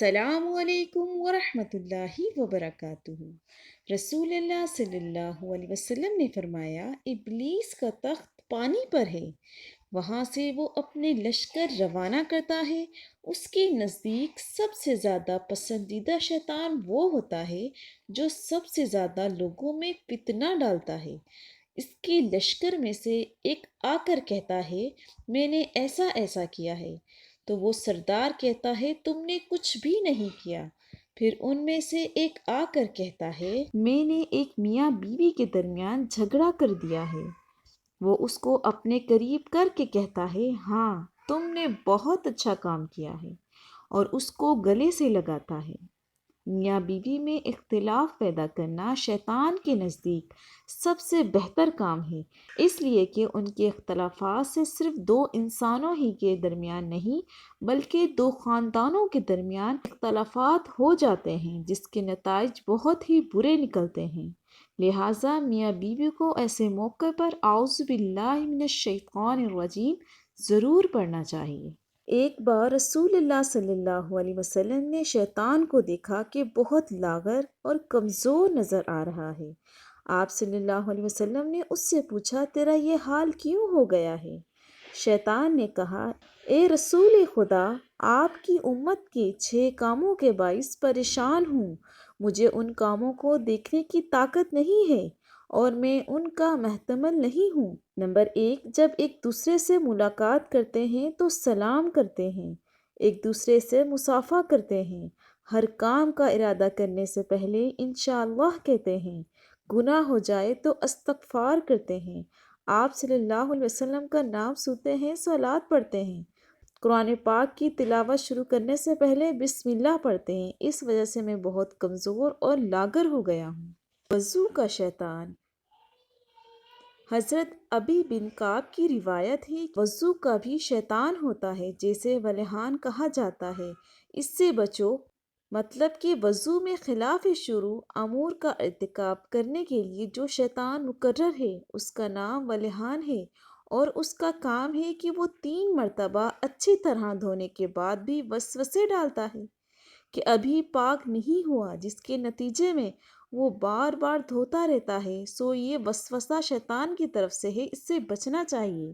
السلام علیکم ورحمۃ اللہ وبرکاتہ۔ رسول اللہ صلی اللہ علیہ وسلم نے فرمایا، ابلیس کا تخت پانی پر ہے، وہاں سے وہ اپنے لشکر روانہ کرتا ہے۔ اس کے نزدیک سب سے زیادہ پسندیدہ شیطان وہ ہوتا ہے جو سب سے زیادہ لوگوں میں فتنہ ڈالتا ہے۔ اس کے لشکر میں سے ایک آ کر کہتا ہے، میں نے ایسا ایسا کیا ہے، تو وہ سردار کہتا ہے، تم نے کچھ بھی نہیں کیا۔ پھر ان میں سے ایک آ کر کہتا ہے، میں نے ایک میاں بیوی کے درمیان جھگڑا کر دیا ہے۔ وہ اس کو اپنے قریب کر کے کہتا ہے، ہاں تم نے بہت اچھا کام کیا ہے، اور اس کو گلے سے لگاتا ہے۔ میاں بیوی میں اختلاف پیدا کرنا شیطان کے نزدیک سب سے بہتر کام ہے، اس لیے کہ ان کے اختلافات سے صرف دو انسانوں ہی کے درمیان نہیں بلکہ دو خاندانوں کے درمیان اختلافات ہو جاتے ہیں، جس کے نتائج بہت ہی برے نکلتے ہیں۔ لہٰذا میاں بیوی کو ایسے موقع پر اعوذ باللہ من الشیطان الرجیم ضرور پڑھنا چاہیے۔ ایک بار رسول اللہ صلی اللہ علیہ وسلم نے شیطان کو دیکھا کہ بہت لاغر اور کمزور نظر آ رہا ہے۔ آپ صلی اللہ علیہ وسلم نے اس سے پوچھا، تیرا یہ حال کیوں ہو گیا ہے؟ شیطان نے کہا، اے رسول خدا، آپ کی امت کے 6 کاموں کے باعث پریشان ہوں۔ مجھے ان کاموں کو دیکھنے کی طاقت نہیں ہے اور میں ان کا محتمل نہیں ہوں۔ نمبر 1، جب ایک دوسرے سے ملاقات کرتے ہیں تو سلام کرتے ہیں، ایک دوسرے سے مصافحہ کرتے ہیں، ہر کام کا ارادہ کرنے سے پہلے انشاءاللہ کہتے ہیں، گناہ ہو جائے تو استغفار کرتے ہیں، آپ صلی اللہ علیہ وسلم کا نام سنتے ہیں، صلوات پڑھتے ہیں، قرآن پاک کی تلاوت شروع کرنے سے پہلے بسم اللہ پڑھتے ہیں۔ اس وجہ سے میں بہت کمزور اور لاغر ہو گیا ہوں۔ وضو کا شیطان۔ حضرت ابی بن کعب کی روایت ہے، وضو کا بھی شیطان ہوتا ہے جسے ولیحان کہا جاتا ہے، اس سے بچو۔ مطلب کہ وضو میں خلاف شروع امور کا ارتکاب کرنے کے لیے جو شیطان مقرر ہے اس کا نام ولیحان ہے، اور اس کا کام ہے کہ وہ 3 مرتبہ اچھی طرح دھونے کے بعد بھی وسوسے ڈالتا ہے کہ ابھی پاک نہیں ہوا، جس کے نتیجے میں وہ بار بار دھوتا رہتا ہے۔ سو یہ وسوسہ شیطان کی طرف سے ہے، اس سے بچنا چاہیے۔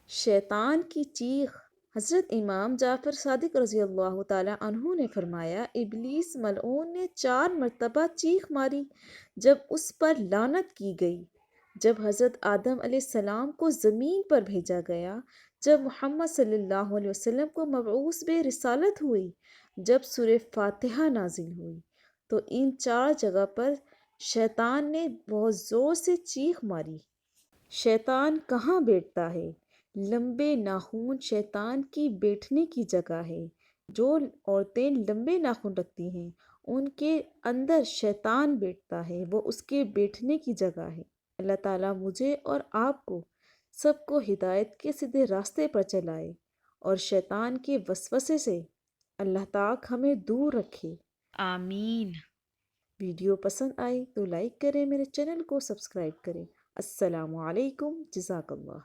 شیطان کی چیخ۔ حضرت امام جعفر صادق رضی اللہ تعالیٰ عنہ نے فرمایا، ابلیس ملعون نے 4 مرتبہ چیخ ماری جب اس پر لعنت کی گئی۔ جب حضرت آدم علیہ السلام کو زمین پر بھیجا گیا، جب محمد صلی اللہ علیہ وسلم کو مبعوث بے رسالت ہوئی، جب سورہ فاتحہ نازل ہوئی، تو ان 4 جگہ پر شیطان نے بہت زور سے چیخ ماری۔ شیطان کہاں بیٹھتا ہے؟ لمبے ناخن شیطان کی بیٹھنے کی جگہ ہے۔ جو عورتیں لمبے ناخن رکھتی ہیں ان کے اندر شیطان بیٹھتا ہے، وہ اس کے بیٹھنے کی جگہ ہے۔ اللہ تعالیٰ مجھے اور آپ کو سب کو ہدایت کے سیدھے راستے پر چلائے اور شیطان کے وسوسے سے اللہ تعالیٰ ہمیں دور رکھے، آمین۔ ویڈیو پسند آئی تو لائک کریں، میرے چینل کو سبسکرائب کریں۔ السلام علیکم، جزاک اللہ۔